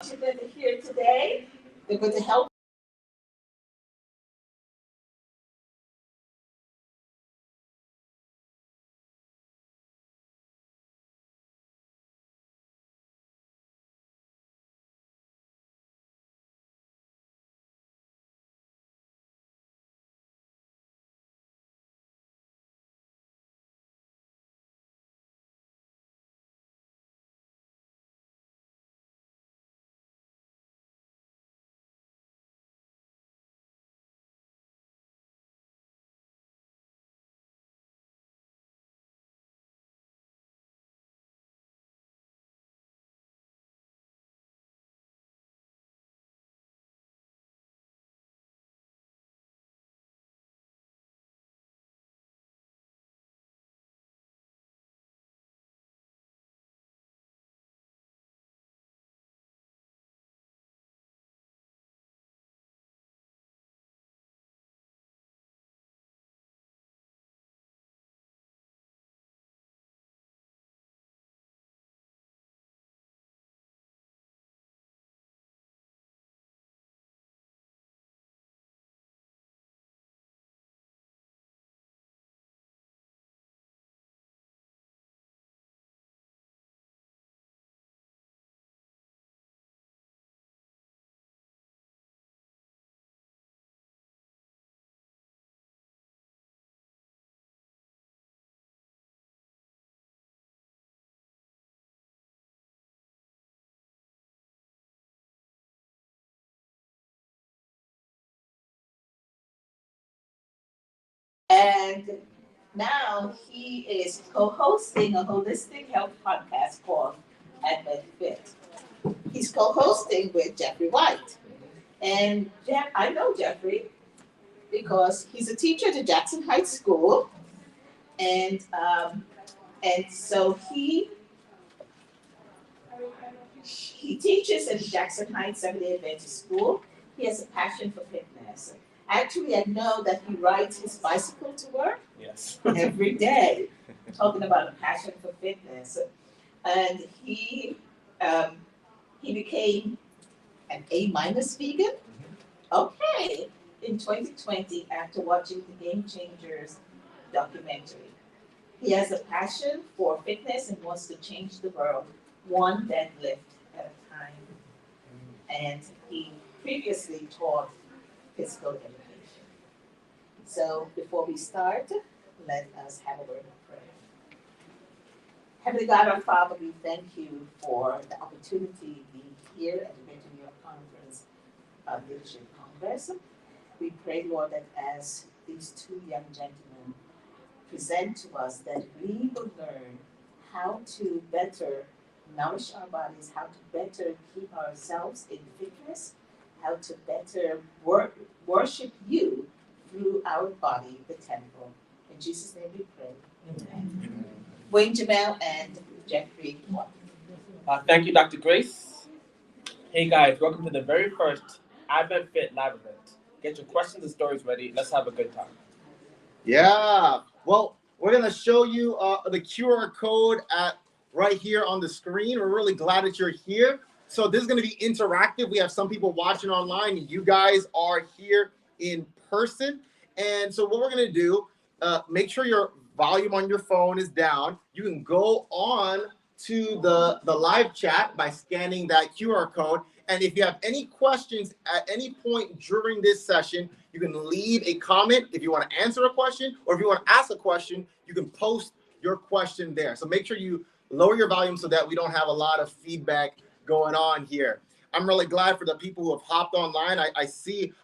That are here today. They're going to help. And now he is co-hosting a holistic health podcast called AdventFit. He's co-hosting with Jeffrey White. And I know Jeffrey because he's a teacher at the Jackson Heights School. And so he teaches at the Jackson Heights Seventh-day Adventist School. He has a passion for fitness. Actually, I know that he rides his bicycle to work. Yes. Every day, talking about a passion for fitness. And he became an A- vegan. Okay, in 2020 after watching the Game Changers documentary. He has a passion for fitness and wants to change the world one deadlift at a time. And he previously taught physical education. So before we start, let us have a word of prayer. Heavenly God, our Father, we thank you for the opportunity to be here at the Greater New York Conference Leadership Congress. We pray, Lord, that as these two young gentlemen present to us, that we will learn how to better nourish our bodies, how to better keep ourselves in fitness, how to better worship you through our body, the temple. In Jesus' name we pray. Amen. Wayne Jamel and Jeffrey White. Thank you, Dr. Grace. Hey guys, welcome to the very first AdventFit live event. Get your questions and stories ready. Let's have a good time. Yeah. Well, we're going to show you the QR code right here on the screen. We're really glad that you're here. So this is going to be interactive. We have some people watching online. You guys are here in person. And so what we're going to do, make sure your volume on your phone is down. You can go on to the live chat by scanning that QR code. And if you have any questions at any point during this session, you can leave a comment if you want to answer a question, or if you want to ask a question, you can post your question there. So make sure you lower your volume so that we don't have a lot of feedback going on here. I'm really glad for the people who have hopped online. I see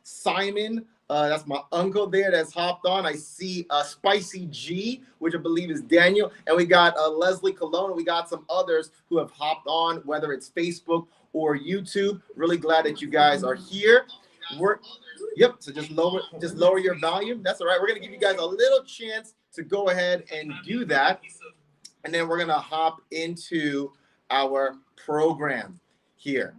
Simon, that's my uncle there that's hopped on. I see Spicy G, which I believe is Daniel. And we got Leslie Colon. We got some others who have hopped on, whether it's Facebook or YouTube. Really glad that you guys are here. Yep, so just lower your volume. That's all right. We're going to give you guys a little chance to go ahead and do that. And then we're going to hop into our program here.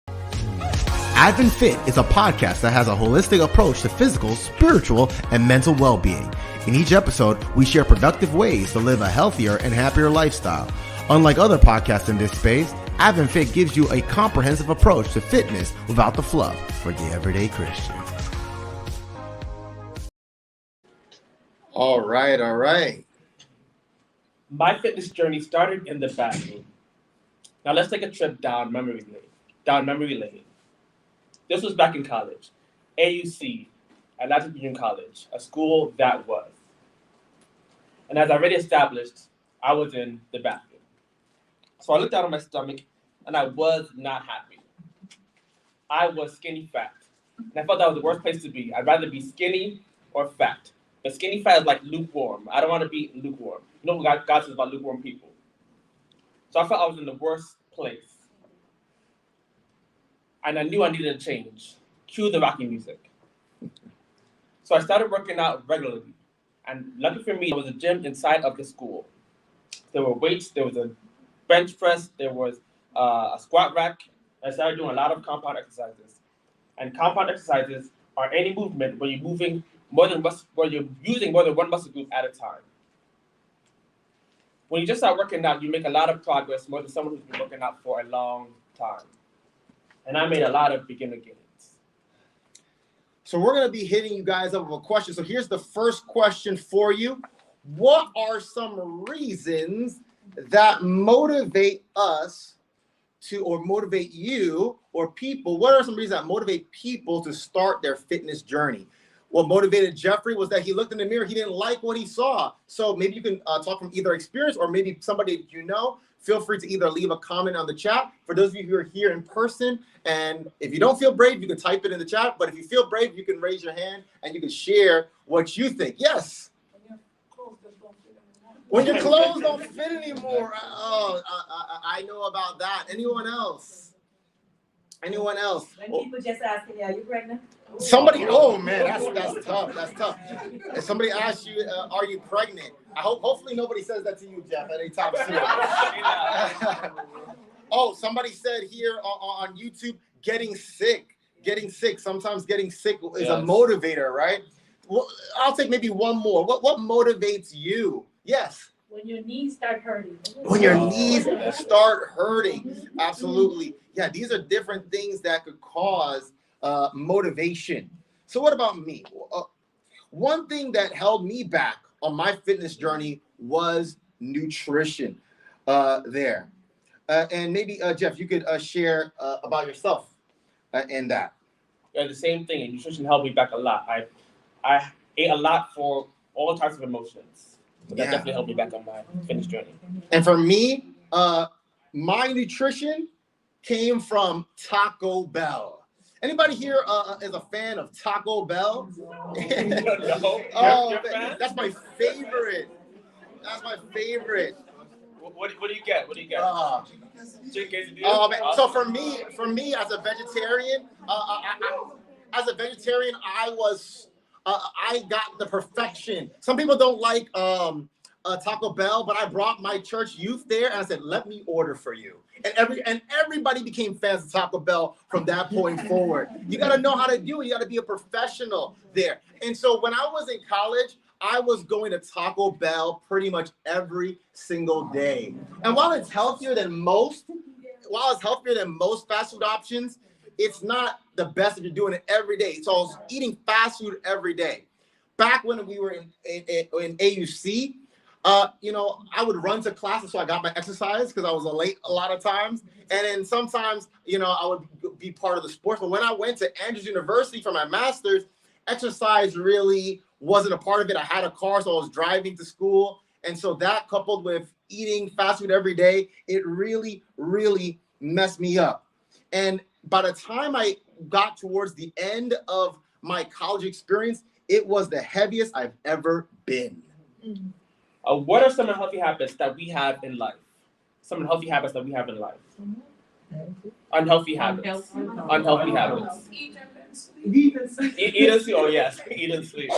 AdventFit is a podcast that has a holistic approach to physical, spiritual, and mental well-being. In each episode, we share productive ways to live a healthier and happier lifestyle. Unlike other podcasts in this space, AdventFit gives you a comprehensive approach to fitness without the fluff for the everyday Christian. All right. My fitness journey started in the bathroom. Now let's take a trip down memory lane. This was back in college. AUC, Atlantic Union College, a school that was. And as I already established, I was in the bathroom. So I looked down on my stomach, and I was not happy. I was skinny fat. And I felt that was the worst place to be. I'd rather be skinny or fat. But skinny fat is like lukewarm. I don't want to be lukewarm. You know what God says about lukewarm people. So I felt I was in the worst place. And I knew I needed a change. Cue the Rocky music. So I started working out regularly. And lucky for me, there was a gym inside of the school. There were weights, there was a bench press, there was a squat rack. I started doing a lot of compound exercises. And compound exercises are any movement where you're using more than one muscle group at a time. When you just start working out, you make a lot of progress more than someone who's been working out for a long time. And I made a lot of beginner gains. So we're going to be hitting you guys up with a question. So here's the first question for you. What are some reasons that motivate us or motivate you or people? What are some reasons that motivate people to start their fitness journey? What motivated Jeffrey was that he looked in the mirror. He didn't like what he saw. So maybe you can talk from either experience or maybe somebody that you know. Feel free to either leave a comment on the chat. For those of you who are here in person, and if you don't feel brave, you can type it in the chat. But if you feel brave, you can raise your hand and you can share what you think. Yes. When your clothes don't fit anymore. Oh, I know about that. Anyone else? When people just asking, are you pregnant? Somebody, oh man, that's tough. That's tough. If somebody asks you, are you pregnant? Hopefully nobody says that to you, Jeff, at any time soon. Oh, somebody said here on YouTube, getting sick. Sometimes getting sick is a motivator, right? Well, I'll take maybe one more. What motivates you? Yes. When your knees start hurting. Absolutely. Yeah, these are different things that could cause motivation. So what about me? One thing that held me back on my fitness journey was nutrition there. And maybe, Jeff, you could share about yourself in that. Yeah, the same thing. And nutrition helped me back a lot. I ate a lot for all types of emotions. So that definitely helped me back on my fitness journey. And for me, my nutrition came from Taco Bell. Anybody here is a fan of Taco Bell? No. Oh, that's my favorite. What do you get? Chicken quesadilla? Oh man! So for me as a vegetarian, I got the perfection. Some people don't like Taco Bell, but I brought my church youth there and I said, "Let me order for you." And everybody became fans of Taco Bell from that point forward. You got to know how to do it. You got to be a professional there. And so when I was in college, I was going to Taco Bell pretty much every single day. And while it's healthier than most fast food options, it's not the best if you're doing it every day. So I was eating fast food every day. Back when we were in AUC, I would run to classes so I got my exercise because I was late a lot of times. And then sometimes, I would be part of the sports. But when I went to Andrews University for my master's, exercise really wasn't a part of it. I had a car, so I was driving to school. And so that coupled with eating fast food every day, it really, really messed me up. And by the time I got towards the end of my college experience, it was the heaviest I've ever been. What are some unhealthy habits that we have in life? Unhealthy habits. Eat and sleep. Oh yes, eat and sleep.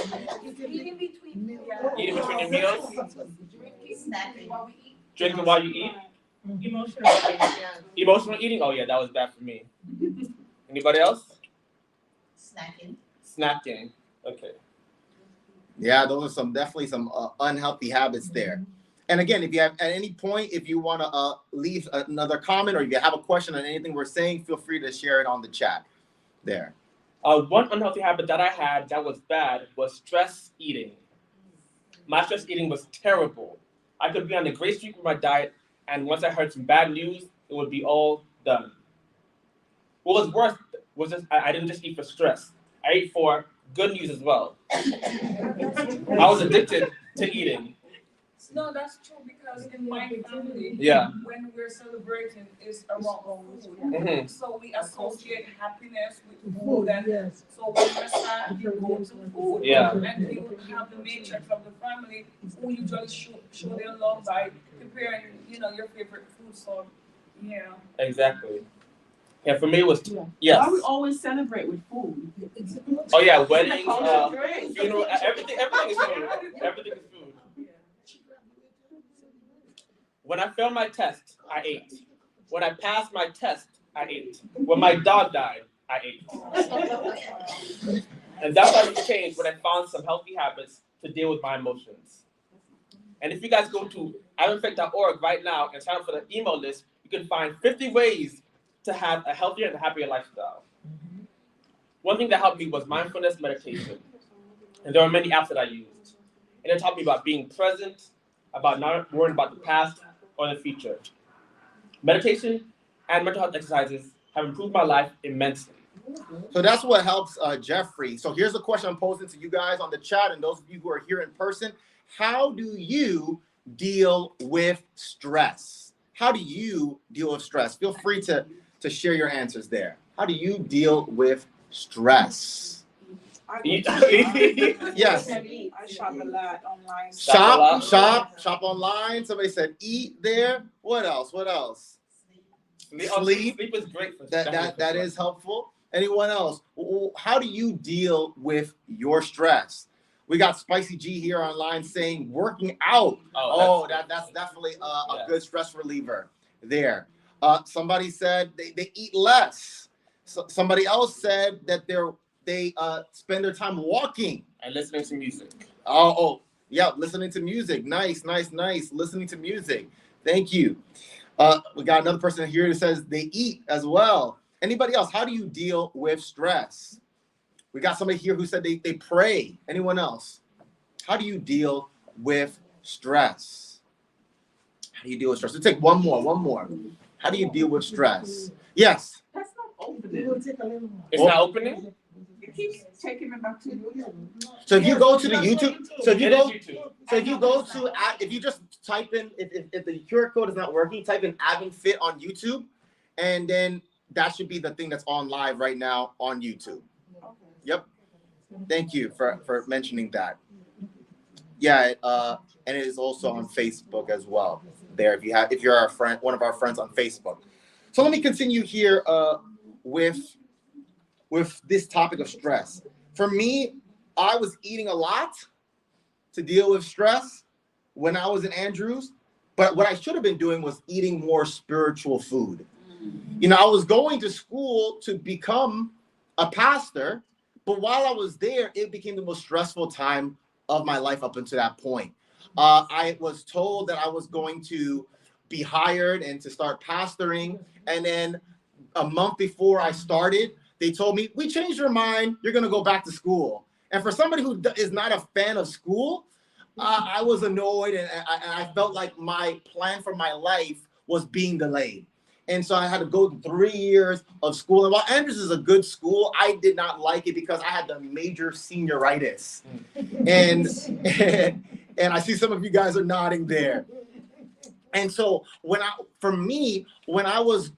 Eating between your meals. Drinking while you eat. Emotional eating. Oh yeah, that was bad for me. Anybody else? Snacking. Okay. Yeah, those are definitely some unhealthy habits there. And again, if you have at any point, if you want to leave another comment or if you have a question on anything we're saying, feel free to share it on the chat there. One unhealthy habit that I had that was bad was stress eating. My stress eating was terrible. I could be on a great streak with my diet, and once I heard some bad news, it would be all done. What was worse was I didn't just eat for stress. I ate for good news as well. I was addicted to eating. No, that's true because in my family, Yeah. when we're celebrating, it's around food. Mhm. So we associate happiness with food, and so when you're sad, you go to food. Yeah. And you have the matriarch of the family who usually show their love by preparing, your favorite food. So, yeah. Exactly. Yeah, for me it was yes. Why we always celebrate with food? Oh yeah, weddings, Great. funeral, everything is food. Everything is food. When I failed my test, I ate. When I passed my test, I ate. When my dog died, I ate. And that's how it changed when I found some healthy habits to deal with my emotions. And if you guys go to AdventFit.org right now and sign up for the email list, you can find 50 ways to have a healthier and happier lifestyle. One thing that helped me was mindfulness meditation. And there are many apps that I used. And it taught me about being present, about not worrying about the past or the future. Meditation and mental health exercises have improved my life immensely. So that's what helps Jeffrey. So here's the question I'm posing to you guys on the chat and those of you who are here in person. How do you deal with stress? How do you deal with stress? Feel free to share your answers there. How do you deal with stress? Yes. I shop a lot online. Shop online. Somebody said eat there. What else? Sleep. Sleep is great for That is helpful. Anyone else? How do you deal with your stress? We got Spicy G here online saying working out. That's definitely a good stress reliever there. Somebody said they eat less. Somebody else said that they spend their time walking and listening to music. Yeah, listening to music. Nice. Listening to music. Thank you. We got another person here who says they eat as well. Anybody else? How do you deal with stress? We got somebody here who said they pray. Anyone else? How do you deal with stress? How do you deal with stress? Let's take one more. How do you deal with stress? Yes. That's not opening. It's not opening? It keeps taking me back to YouTube. So if you go to the YouTube, if you just type in, if the QR code is not working, type in AdventFit on YouTube, and then that should be the thing that's on live right now on YouTube. Okay. Yep. Thank you for mentioning that. Yeah, and it is also on Facebook as well. There, if you're our friend, one of our friends on Facebook. So let me continue here with this topic of stress. For me, I was eating a lot to deal with stress when I was in Andrews, but what I should have been doing was eating more spiritual food. I was going to school to become a pastor, but while I was there, it became the most stressful time of my life up until that point. I was told that I was going to be hired and to start pastoring, and then a month before I started, they told me, we changed your mind, you're going to go back to school. And for somebody who is not a fan of school, I was annoyed, and I felt like my plan for my life was being delayed. And so I had to go through 3 years of school. And while Andrews is a good school, I did not like it because I had the major senioritis. And I see some of you guys are nodding there. And so when I was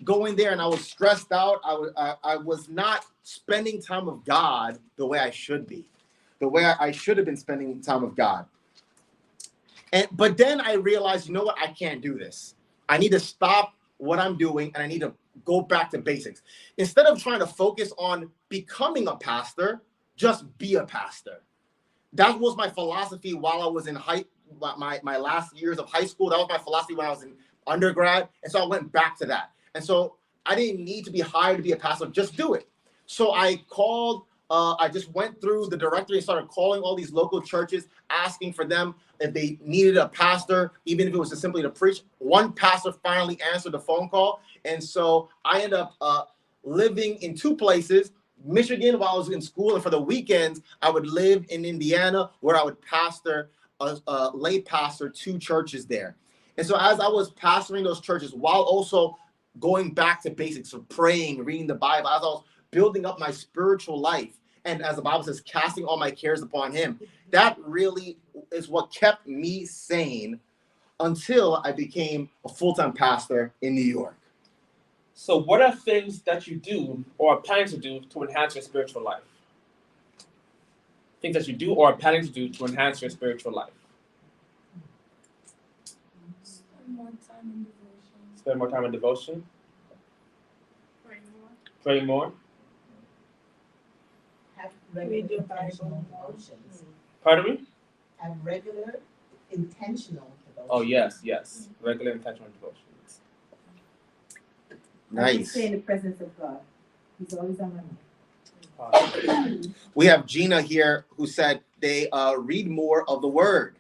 going there and I was stressed out, I was not spending time with God the way I should be, the way I should have been spending time with God. But then I realized, you know what? I can't do this. I need to stop what I'm doing and I need to go back to basics. Instead of trying to focus on becoming a pastor, just be a pastor. That was my philosophy while I was in my last years of high school. That was my philosophy when I was in undergrad. And so I went back to that. And so I didn't need to be hired to be a pastor, just do it. So I called I just went through the directory and started calling all these local churches, asking for them if they needed a pastor, even if it was just simply to preach. One pastor finally answered the phone call. And so I ended up living in two places, Michigan while I was in school. And for the weekends, I would live in Indiana where I would pastor, lay pastor 2 churches there. And so as I was pastoring those churches while also going back to basics of praying, reading the Bible, as I was building up my spiritual life, and as the Bible says, casting all my cares upon him, that really is what kept me sane until I became a full-time pastor in New York. So what are things that you do or are planning to do to enhance your spiritual life? Things that you do or are planning to do to enhance your spiritual life. Spend more time in devotion. Spend more time in devotion. Pray more. Have Read your regular intentional Bible. devotions. Pardon me? Have regular intentional devotions. Oh, yes. Regular intentional devotions. Nice. Stay in the presence of God. He's always on my mind. We have Gina here who said they read more of the word.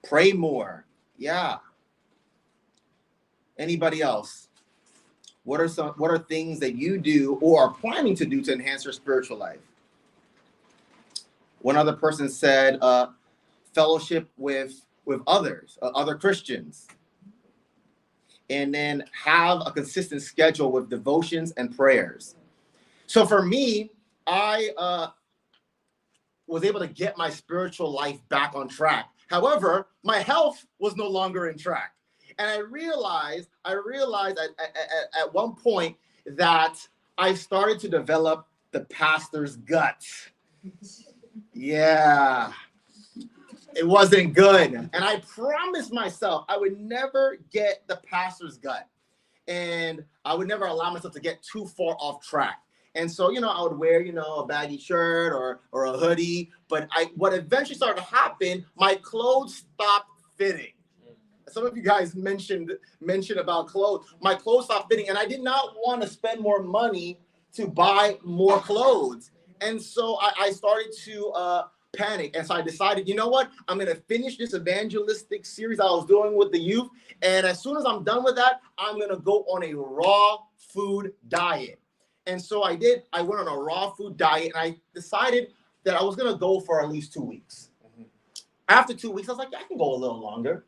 Pray more. Yeah. Anybody else? What are things that you do or are planning to do to enhance your spiritual life? One other person said fellowship with others, other Christians. And then have a consistent schedule with devotions and prayers. So for me, I was able to get my spiritual life back on track. However, my health was no longer in track. And I realized at one point that I started to develop the pastor's guts. Yeah. It wasn't good. And I promised myself I would never get the pastor's gut. And I would never allow myself to get too far off track. And so, I would wear, a baggy shirt or a hoodie. But what eventually started to happen, my clothes stopped fitting. Some of you guys mentioned about clothes. My clothes stopped fitting. And I did not want to spend more money to buy more clothes. And so I started to panic. And so I decided, you know what? I'm going to finish this evangelistic series I was doing with the youth. And as soon as I'm done with that, I'm going to go on a raw food diet. And so I did. I went on a raw food diet and I decided that I was going to go for at least 2 weeks. After 2 weeks, I was like, I can go a little longer.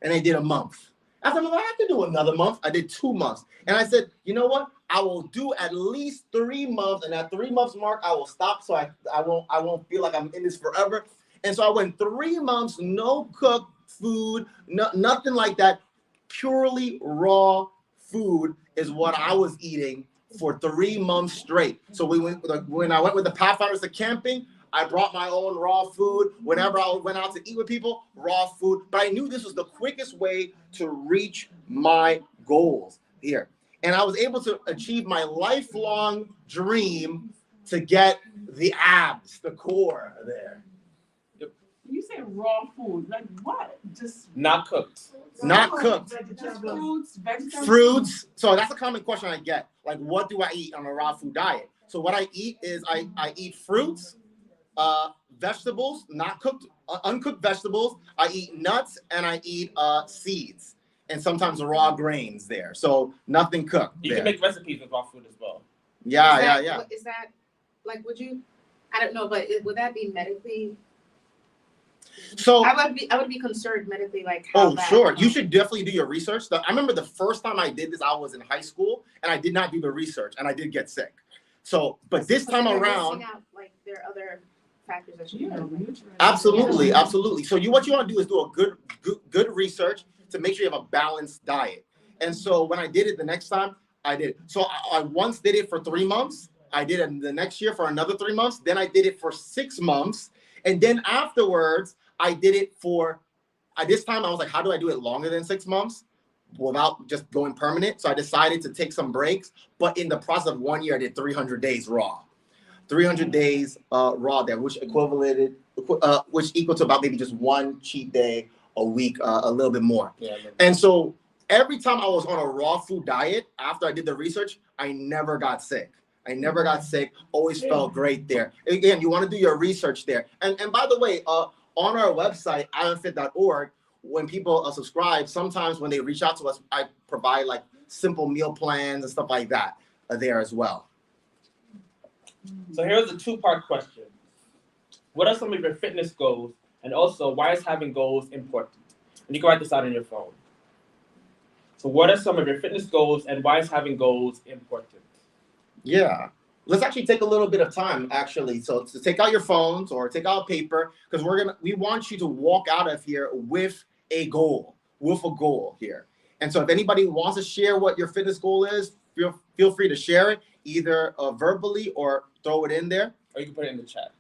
And I did a month. After a month, I can do another month. I did 2 months. And I said, you know what? I will do at least 3 months. And at 3 months mark, I will stop so I won't feel like I'm in this forever. And so I went 3 months, no cooked food, nothing like that. Purely raw food is what I was eating for 3 months straight. So when I went with the Pathfinders to camping, I brought my own raw food. Whenever I went out to eat with people, raw food. But I knew this was the quickest way to reach my goals here. And I was able to achieve my lifelong dream to get the abs, the core there. You say raw food, like what? Just Not cooked. Not cooked. just fruits, vegetables. Fruits. So that's a common question I get. Like, what do I eat on a raw food diet? So what I eat is I eat fruits, vegetables, not cooked, uncooked vegetables. I eat nuts and I eat seeds and sometimes raw grains there. So nothing cooked. You can make recipes with raw food as well. Yeah. Is that, like, would you, I don't know, but would that be medically? So I would be concerned medically, like how bad, sure. You should definitely do your research. I remember the first time I did this, I was in high school and I did not do the research and I did get sick. So, but this time you're around, missing out, like, there are other factors that you know. absolutely. So what you want to do is do a good research to make sure you have a balanced diet. And so when I did it the next time, I did. So I once did it for 3 months. I did it the next year for another 3 months. Then I did it for 6 months. And then afterwards, I did it for, this time I was like, how do I do it longer than 6 months without just going permanent? So I decided to take some breaks. But in the process of 1 year, I did 300 days raw. 300 days raw there, which equal to about maybe just one cheat day a week, a little bit more. Yeah. And so every time I was on a raw food diet, after I did the research, I never got sick. I never got sick. Always felt great there. Again, you want to do your research there. And by the way, on our website, AdventFit.org, when people subscribe, sometimes when they reach out to us, I provide like simple meal plans and stuff like that there as well. So here's a two-part question. What are some of your fitness goals? And also, why is having goals important? And you can write this out on your phone. So what are some of your fitness goals and why is having goals important? Yeah. Let's actually take a little bit of time, actually. So to take out your phones or take out paper, because we want you to walk out of here with a goal here. And so if anybody wants to share what your fitness goal is, feel free to share it, either verbally or throw it in there. Or you can put it in the chat.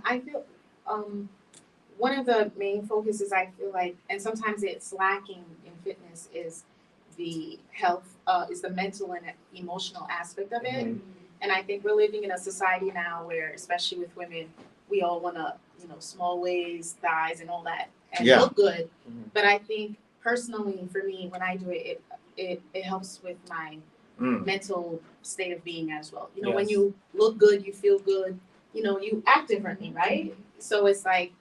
I feel one of the main focuses I feel like, and sometimes it's lacking in fitness, is the health, is the mental and emotional aspect of it. Mhm. And I think we're living in a society now where, especially with women, we all want to, small waist, thighs, and all that, and look good. Mhm. But I think personally, for me, when I do it, it helps with my mental state of being as well. When Yes. you look good, you feel good, you act differently, right? So it's like,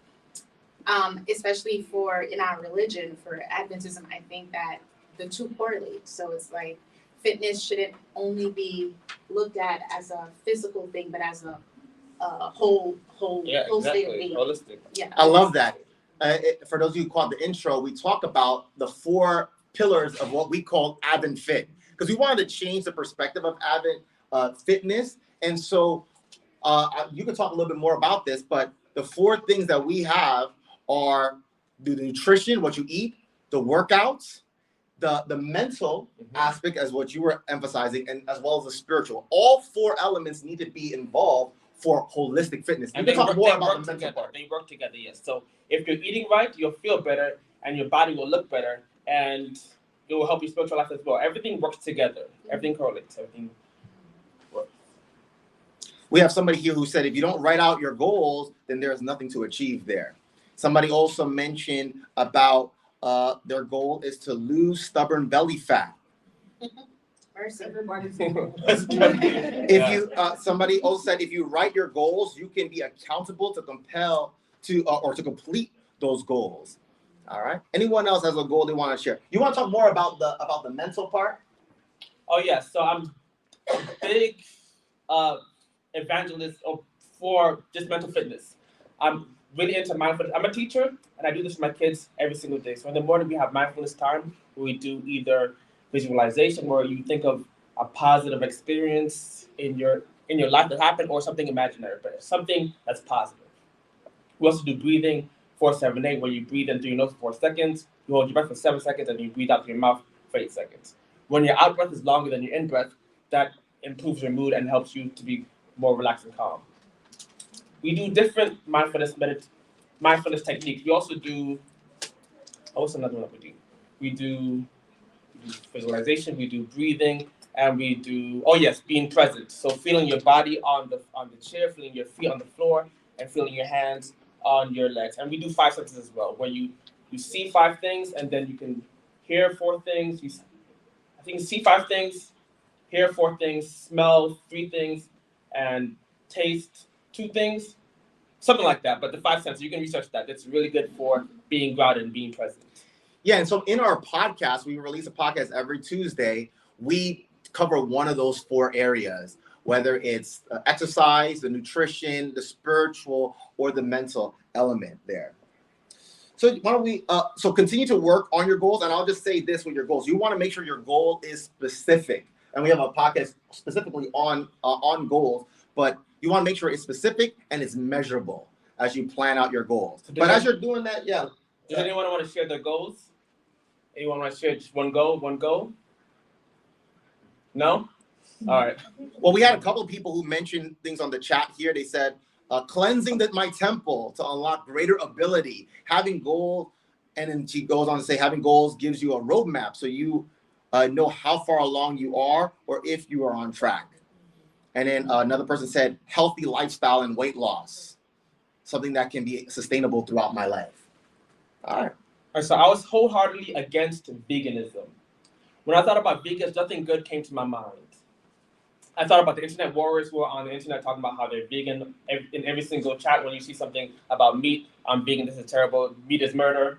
especially in our religion, for Adventism, I think that the two correlate. So it's like fitness shouldn't only be looked at as a physical thing, but as a whole state of being. Holistic. Yeah. I love that. For those of you who caught the intro, we talk about the 4 pillars of what we call AdventFit, because we wanted to change the perspective of Advent fitness. And so you can talk a little bit more about this, but the 4 things that we have are the nutrition, what you eat, the workouts, the mental aspect, as what you were emphasizing, and as well as the spiritual. All 4 elements need to be involved for holistic fitness. And we they can work, talk more they about work the mental together. part. They work together, yes. So if you're eating right, you'll feel better and your body will look better and it will help your spiritual life as well. Everything works together. Everything correlates. Everything works. We have somebody here who said if you don't write out your goals, then there's nothing to achieve there. Somebody also mentioned about their goal is to lose stubborn belly fat. Everybody's If you somebody also said if you write your goals, you can be accountable to or to complete those goals. All right. Anyone else has a goal they want to share? You want to talk more about the mental part? Oh yes, so I'm a big evangelist for just mental fitness. I'm really into mindfulness. I'm a teacher and I do this with my kids every single day. So in the morning we have mindfulness time where we do either visualization where you think of a positive experience in your life that happened or something imaginary, but something that's positive. We also do breathing 4-7-8 where you breathe in through your nose for 4 seconds, you hold your breath for 7 seconds, and you breathe out through your mouth for 8 seconds. When your out breath is longer than your in breath, that improves your mood and helps you to be more relaxed and calm. We do different mindfulness techniques. We also do, what's another one that we do? We do visualization, we do breathing, and we do, being present. So feeling your body on the chair, feeling your feet on the floor, and feeling your hands on your legs. And we do 5 senses as well, where you see 5 things, and then you can hear 4 things. You see 5 things, hear 4 things, smell 3 things, and taste 2 things, something like that. But the 5 senses, you can research that. It's really good for being grounded and being present. Yeah, and so in our podcast, we release a podcast every Tuesday. We cover one of those 4 areas, whether it's exercise, the nutrition, the spiritual, or the mental element there. So why don't we continue to work on your goals, and I'll just say this with your goals. You want to make sure your goal is specific, and we have a podcast specifically on goals, but you want to make sure it's specific and it's measurable as you plan out your goals. But as you're doing that, yeah. Does anyone want to share their goals? Anyone want to share just one goal? No? All right. Well, we had a couple of people who mentioned things on the chat here. They said, cleansing my temple to unlock greater ability, having goals. And then she goes on to say, having goals gives you a roadmap so you know how far along you are or if you are on track. And then another person said, healthy lifestyle and weight loss, something that can be sustainable throughout my life. All right. So I was wholeheartedly against veganism. When I thought about vegans, nothing good came to my mind. I thought about the internet warriors who are on the internet talking about how they're vegan. In every single chat, when you see something about meat, I'm vegan, this is terrible, meat is murder.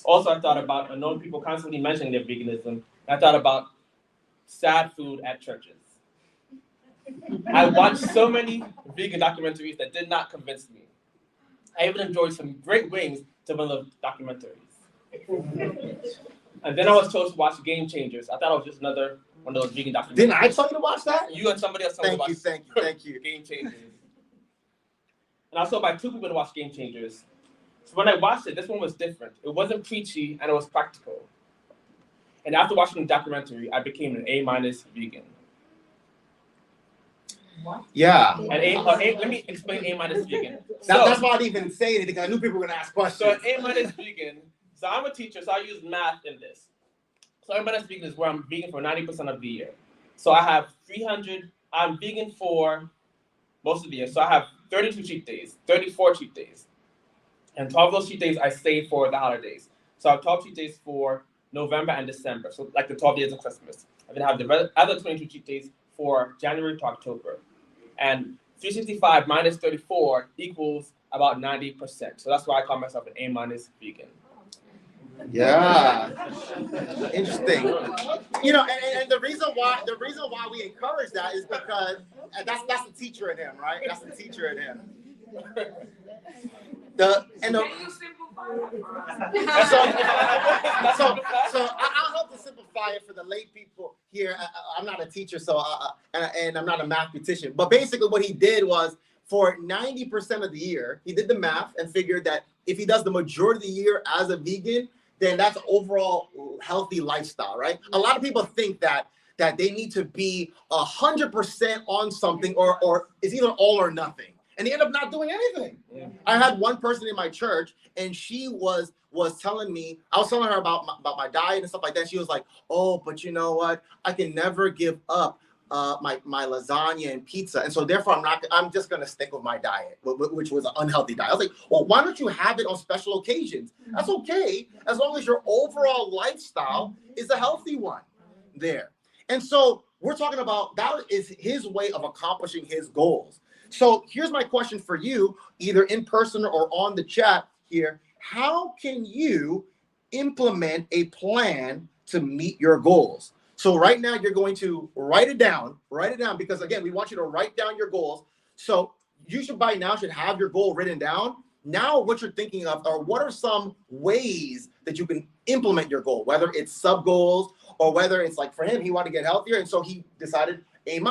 Also, I thought about unknown people constantly mentioning their veganism. I thought about sad food at churches. I watched so many vegan documentaries that did not convince me. I even enjoyed some great wings to one of those documentaries. And then I was told to watch Game Changers. I thought it was just another one of those vegan documentaries. Didn't I tell you to watch that? You and somebody else told me to watch Thank you. Game Changers. And I was told by 2 people to watch Game Changers. So when I watched it, this one was different. It wasn't preachy and it was practical. And after watching the documentary, I became an A- vegan. Yeah. And let me explain A- vegan. That's why I didn't even say anything. I knew people were going to ask questions. So A- vegan. So I'm a teacher, so I use math in this. So A- vegan is where I'm vegan for 90% of the year. So I have 300. I'm vegan for most of the year. So I have 32 cheat days, 34 cheat days. And 12 of those cheat days I save for the holidays. So I have 12 cheat days for November and December. So like the 12 days of Christmas. I then have the other 22 cheat days for January to October. And 365 minus 34 equals about 90%. So that's why I call myself an A- vegan. Yeah, interesting. You know, and the reason why we encourage that is because that's the teacher in him, right? That's the teacher in him. Can you simplify it? So I'll help to simplify it for the lay people here. I'm not a teacher, so and I'm not a mathematician. But basically, what he did was for 90% of the year, he did the math and figured that if he does the majority of the year as a vegan, then that's overall healthy lifestyle, right? A lot of people think that they need to be 100% on something or it's either all or nothing. And they end up not doing anything. Yeah. I had one person in my church and she was telling me, I was telling her about my diet and stuff like that. She was like, oh, but you know what? I can never give up my lasagna and pizza. And so therefore I'm just going to stick with my diet, which was an unhealthy diet. I was like, well, why don't you have it on special occasions? That's okay. As long as your overall lifestyle is a healthy one there. And so we're talking about that is his way of accomplishing his goals. So here's my question for you, either in person or on the chat here. How can you implement a plan to meet your goals? So right now you're going to write it down because again, we want you to write down your goals. So you should by now have your goal written down. Now what you're thinking of are what are some ways that you can implement your goal, whether it's sub goals or whether it's like for him, he wanted to get healthier. And so he decided A-.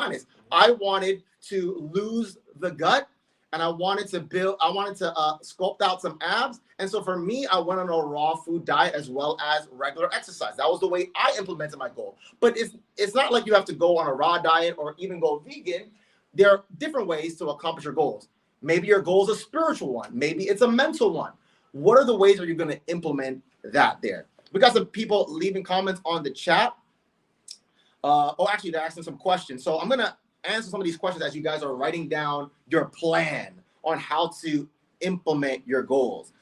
I wanted to lose the gut and I wanted to sculpt out some abs. And so for me, I went on a raw food diet as well as regular exercise. That was the way I implemented my goal. But it's not like you have to go on a raw diet or even go vegan. There are different ways to accomplish your goals. Maybe your goal is a spiritual one. Maybe it's a mental one. What are the ways that you're going to implement that there? We got some people leaving comments on the chat. Actually, they're asking some questions. So I'm going to answer some of these questions as you guys are writing down your plan on how to implement your goals.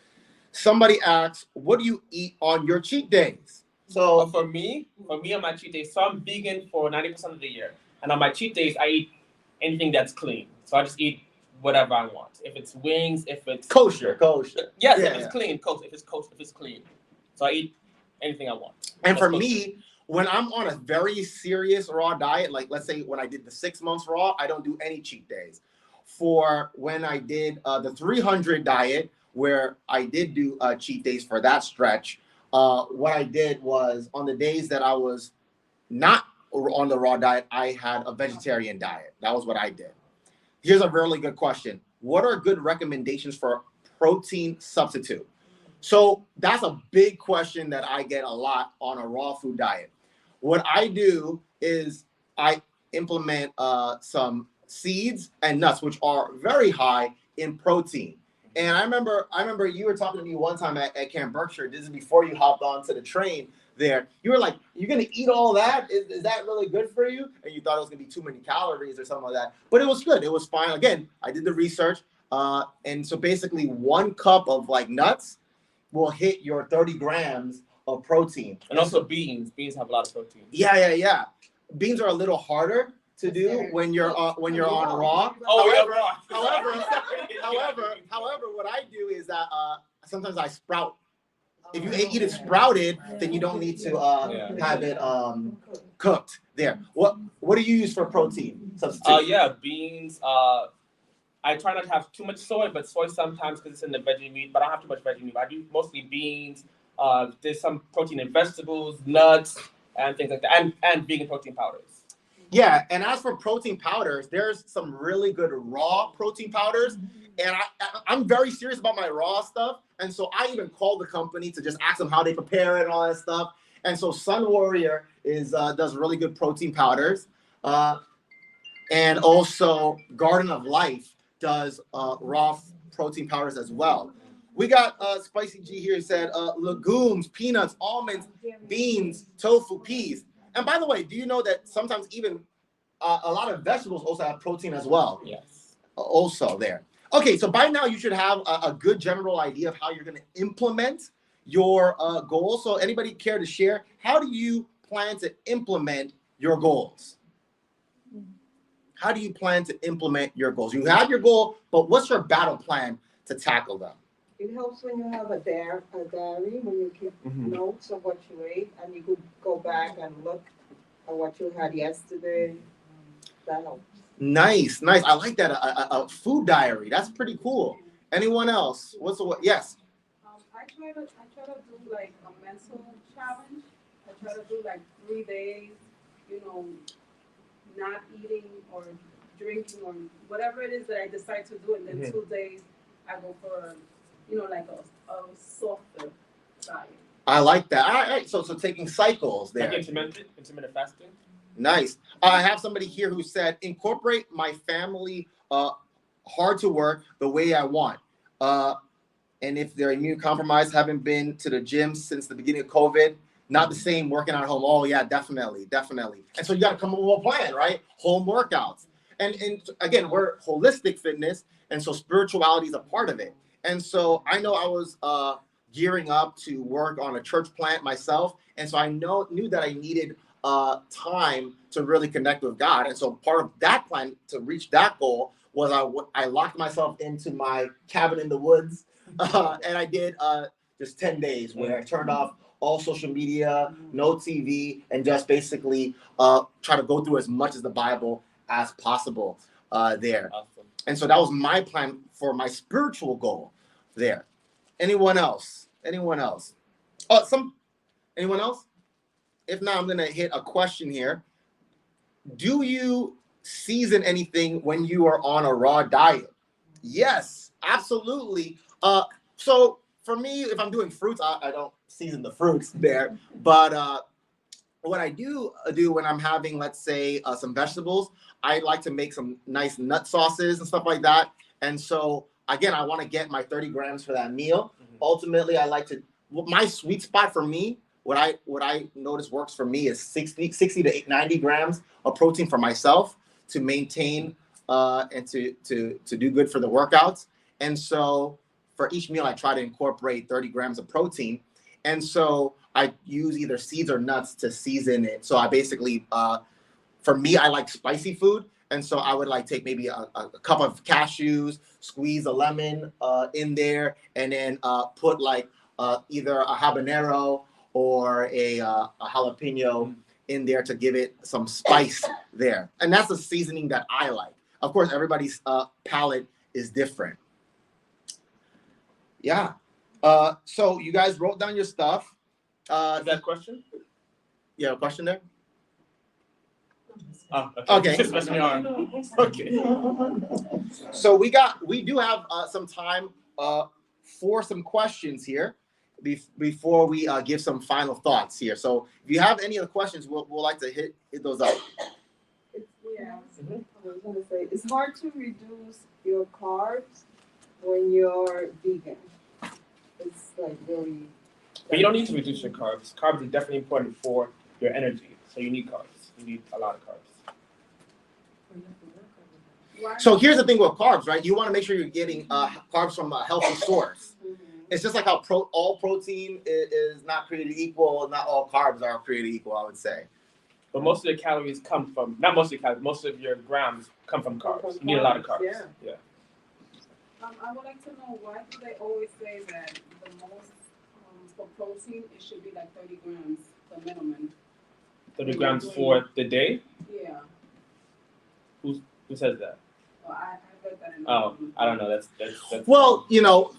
Somebody asks, what do you eat on your cheat days? So for me on my cheat days, so I'm vegan for 90% of the year. And on my cheat days, I eat anything that's clean. So I just eat whatever I want. If it's wings, if it's kosher. Yes, if it's clean, kosher. If it's clean. So I eat anything I want. And for me, when I'm on a very serious raw diet, like let's say when I did the 6 months raw, I don't do any cheat days. For when I did the 300 diet, where I did do cheat days for that stretch, what I did was on the days that I was not on the raw diet, I had a vegetarian diet. That was what I did. Here's a really good question. What are good recommendations for protein substitute? So that's a big question that I get a lot on a raw food diet. What I do is I implement some seeds and nuts, which are very high in protein. And I remember you were talking to me one time at Camp Berkshire. This is before you hopped onto the train there. You were like, you're going to eat all that? Is that really good for you? And you thought it was going to be too many calories or something like that. But it was good. It was fine. Again, I did the research. And so basically 1 cup of like nuts will hit your 30 grams of protein. And also beans. Beans have a lot of protein. Yeah. Beans are a little harder. to do when you're on raw. Oh, However, yeah, however, what I do is that sometimes I sprout. If you eat it sprouted, then you don't need to have it cooked. There. What do you use for protein substitute? Yeah, beans. I try not to have too much soy, but soy sometimes because it's in the veggie meat. But I don't have too much veggie meat. I do mostly beans. There's some protein in vegetables, nuts, and things like that, and vegan protein powders. Yeah, and as for protein powders, there's some really good raw protein powders, and I'm very serious about my raw stuff, and so I even called the company to just ask them how they prepare it and all that stuff. And so Sun Warrior does really good protein powders, and also Garden of Life does raw protein powders as well. We got Spicy G here said legumes, peanuts, almonds, beans, tofu, peas. And by the way, do you know that sometimes even a lot of vegetables also have protein as well? Yes. Also there. Okay, so by now you should have a good general idea of how you're going to implement your goals. So anybody care to share? How do you plan to implement your goals? How do you plan to implement your goals? You have your goal, but what's your battle plan to tackle them? It helps when you have a diary, when you keep notes of what you ate, and you could go back and look at what you had yesterday. That helps. Nice. I like that. A food diary. That's pretty cool. Anyone else? Yes. I try to do like a mental challenge. I try to do like 3 days, not eating or drinking or whatever it is that I decide to do, and then 2 days I go for like a softer diet. I like that. All right, so taking cycles there. Like intermittent fasting. Nice. I have somebody here who said, incorporate my family hard to work the way I want. And if they're immune compromised, haven't been to the gym since the beginning of COVID, not the same working at home. Oh yeah, definitely. And so you got to come up with a plan, right? Home workouts. And again, we're holistic fitness, and so spirituality is a part of it. And so I know I was gearing up to work on a church plant myself. And so I knew that I needed time to really connect with God. And so part of that plan to reach that goal was I locked myself into my cabin in the woods. And I did just 10 days where I turned off all social media, no TV, and just basically try to go through as much of the Bible as possible there. Awesome. And so that was my plan for my spiritual goal there. Anyone else? Anyone else? Anyone else? If not, I'm going to hit a question here. Do you season anything when you are on a raw diet? Yes, absolutely. So for me, if I'm doing fruits, I don't season the fruits there. But what I do when I'm having, let's say, some vegetables, I like to make some nice nut sauces and stuff like that. And so, again, I want to get my 30 grams for that meal. Ultimately, I like to, my sweet spot for me, what I notice works for me is 60 to 90 grams of protein for myself to maintain and to do good for the workouts. And so for each meal, I try to incorporate 30 grams of protein. And so I use either seeds or nuts to season it. So I basically, for me, I like spicy food. And so I would like take maybe a cup of cashews, squeeze a lemon in there, and then put like either a habanero or a jalapeno in there to give it some spice there. And that's the seasoning that I like. Of course, everybody's palate is different. Yeah. So you guys wrote down your stuff. Is that a question? Yeah, a question there? Oh, okay. Just messing me on. Okay. So we do have some time for some questions here before we give some final thoughts here. So if you have any other questions, we'll like to hit those up. Yeah, I was going to say, it's hard to reduce your carbs when you're vegan. It's like really... But you don't need to reduce your carbs. Carbs are definitely important for your energy. So you need carbs. You need a lot of carbs. So here's the thing with carbs, right? You want to make sure you're getting carbs from a healthy source. It's just like how all protein is not created equal. Not all carbs are created equal, I would say. But most of the calories come from, not most of the calories, most of your grams come from carbs. You need a lot of carbs. Yeah. I would like to know, why do they always say that the most for protein it should be like 30 grams, the minimum? 30 grams for the day? Yeah. Who says that? Well, I read that in I don't know. That's Well, you know,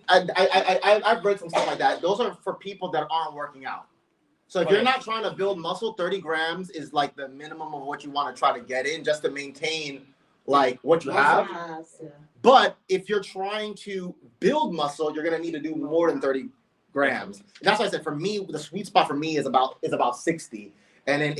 I've read some stuff like that. Those are for people that aren't working out. So if you're not trying to build muscle, 30 grams is like the minimum of what you want to try to get in just to maintain like what you have. But if you're trying to build muscle, you're gonna need to do more than 30 grams. That's why I said for me, the sweet spot for me is about 60. And then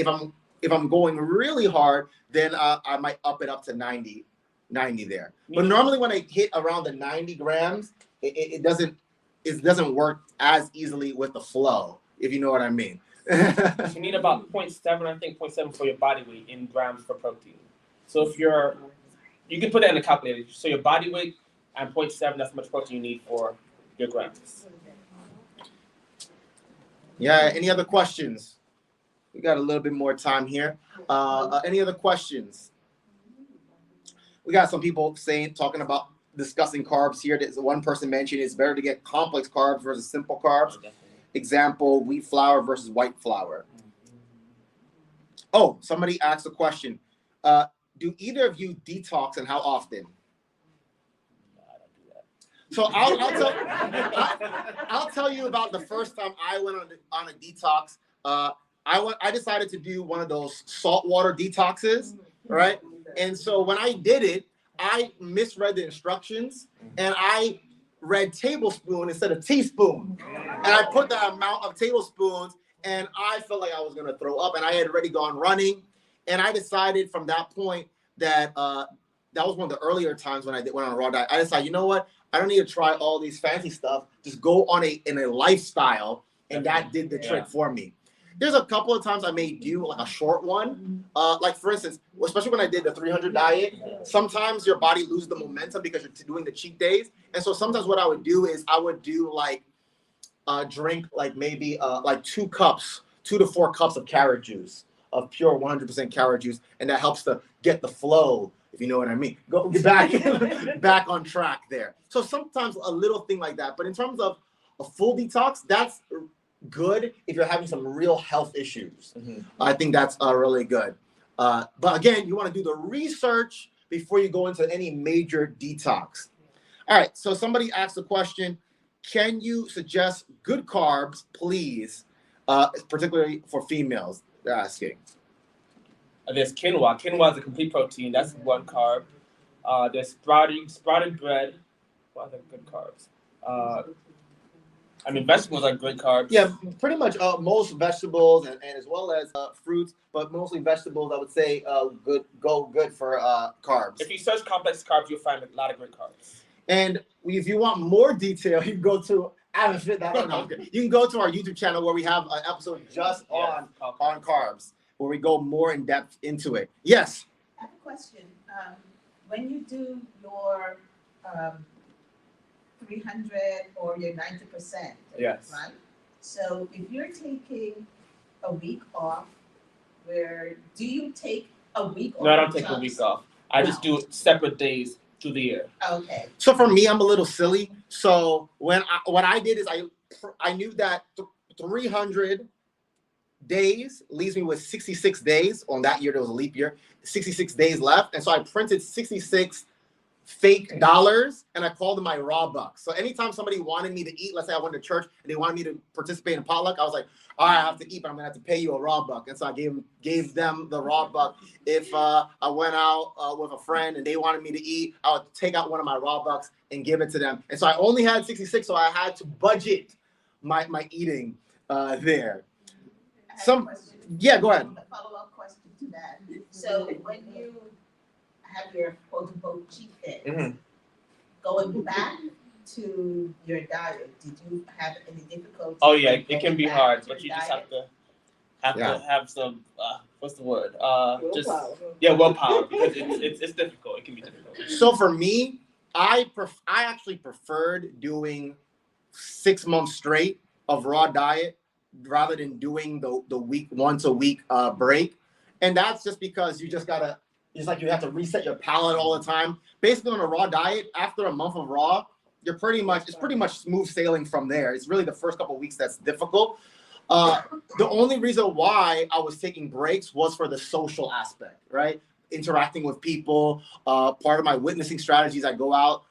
if I'm going really hard, then I might up it up to 90 there. But normally when I hit around the 90 grams, it doesn't work as easily with the flow, if you know what I mean. You need about 0.7, I think 0.7 for your body weight in grams for protein. So if you can put that in the calculator. So your body weight and 0.7, that's how much protein you need for your grams. Yeah, any other questions? We got a little bit more time here. Any other questions? We got some people talking about discussing carbs here. There's one person mentioned it's better to get complex carbs versus simple carbs. Example, wheat flour versus white flour. Oh, somebody asked a question. Do either of you detox and how often? So I'll tell you about the first time I went on a detox. I decided to do one of those saltwater detoxes, right? And so when I did it, I misread the instructions and I read tablespoon instead of teaspoon. And I put the amount of tablespoons and I felt like I was gonna throw up, and I had already gone running. And I decided from that point that that was one of the earlier times when I went on a raw diet. I decided, you know what? I don't need to try all these fancy stuff. Just go on in a lifestyle, and that did the trick for me. There's a couple of times I may do like a short one. Like for instance, especially when I did the 300 diet, sometimes your body loses the momentum because you're doing the cheat days. And so sometimes what I would do is I would do like drink like maybe like 2 to 4 cups of carrot juice, of pure 100% carrot juice, and that helps to get the flow, if you know what I mean. Go back on track there. So sometimes a little thing like that. But in terms of a full detox, that's good if you're having some real health issues. I think that's really good. But again, you want to do the research before you go into any major detox. All right, so somebody asked a question. Can you suggest good carbs, please, particularly for females? They're asking. There's quinoa. Quinoa is a complete protein. That's one carb. There's sprouted bread. What are the good carbs? I mean, vegetables are great carbs. Yeah, pretty much most vegetables and as well as fruits, but mostly vegetables, I would say good for carbs. If you search complex carbs, you'll find a lot of great carbs. And if you want more detail, you can go to AdventFit. You can go to our YouTube channel where we have an episode just on carbs, where we go more in depth into it. Yes. I have a question. When you do your 300 or your 90%, yes, right? So if you're taking a week off, do you take a week off? No, I don't take a week off. I just do separate days through the year. Okay. So for me, I'm a little silly. So what I did is I knew that 300 days leaves me with 66 days. On that year, there was a leap year. 66 days left, and so I printed 66 fake dollars, and I called them my raw bucks. So anytime somebody wanted me to eat, let's say I went to church and they wanted me to participate in potluck, I was like, all right, I have to eat, but I'm gonna have to pay you a raw buck. And so I gave them the raw buck. If I went out with a friend and they wanted me to eat, I would take out one of my raw bucks and give it to them. And so I only had 66, so I had to budget my eating there. Yeah, go ahead. A follow-up question to that. So when you have your quote-unquote cheat days, going back to your diet, did you have any difficulty? Oh yeah, it can be hard, but you just have to have some what's the word? Willpower, because it's difficult. It can be difficult. So for me, I actually preferred doing 6 months straight of raw diet rather than doing the once a week break. And that's just because you have to reset your palate all the time. Basically on a raw diet, after a month of raw, it's pretty much smooth sailing from there. It's really the first couple of weeks that's difficult. The only reason why I was taking breaks was for the social aspect, right? Interacting with people. Part of my witnessing strategies, I go out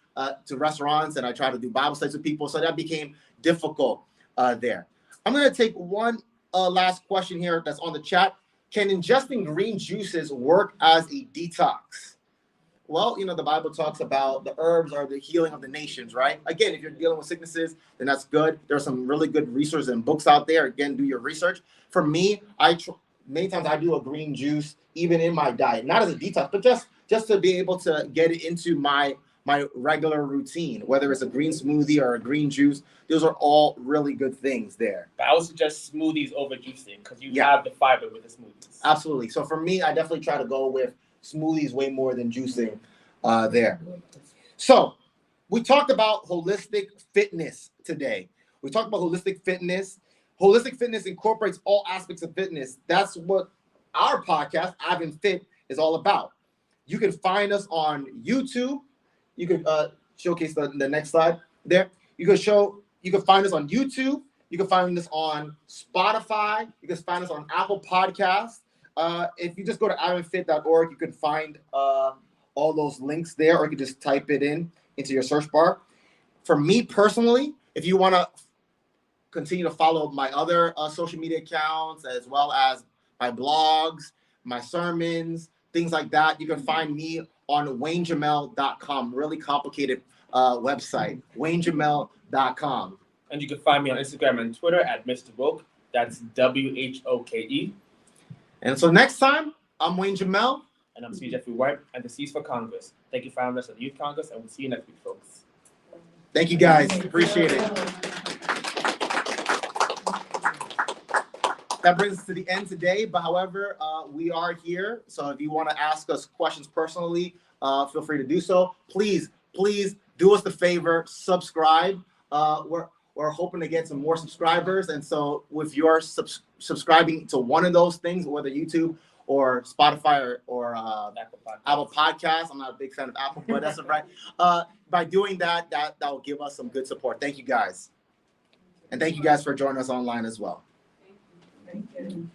to restaurants and I try to do Bible studies with people. So that became difficult there. I'm going to take one last question here that's on the chat. Can ingesting green juices work as a detox? Well, the Bible talks about the herbs are the healing of the nations, right? Again, if you're dealing with sicknesses, then that's good. There are some really good resources and books out there. Again, do your research. For me, many times I do a green juice even in my diet, not as a detox, but just to be able to get it into my regular routine, whether it's a green smoothie or a green juice. Those are all really good things there. But I would suggest smoothies over juicing because you have the fiber with the smoothies. Absolutely. So for me, I definitely try to go with smoothies way more than juicing there. So we talked about holistic fitness today. We talked about holistic fitness. Holistic fitness incorporates all aspects of fitness. That's what our podcast, AdventFit, is all about. You can find us on YouTube. You can showcase the next slide there. You can find us on YouTube. You can find us on Spotify. You can find us on Apple Podcasts. If you just go to AdventFit.org, you can find all those links there, or you can just type it into your search bar. For me personally, if you want to continue to follow my other social media accounts, as well as my blogs, my sermons, things like that, you can find me on WayneJamel.com. Really complicated website, WayneJamel.com. And you can find me on Instagram and Twitter at Mr. Woke. That's WHOKE. And so next time, I'm Wayne Jamel. And I'm C. Jeffrey White, and the C's for Congress. Thank you for having us at the Youth Congress, and we'll see you next week, folks. Thank you, guys. Appreciate it. That brings us to the end today. But however, we are here. So if you want to ask us questions personally, feel free to do so. Please do us the favor, subscribe. We're hoping to get some more subscribers. And so if you're subscribing to one of those things, whether YouTube or Spotify or Apple Podcasts, I'm not a big fan of Apple, but that's all right. By doing that will give us some good support. Thank you, guys. And thank you guys for joining us online as well. Thank you.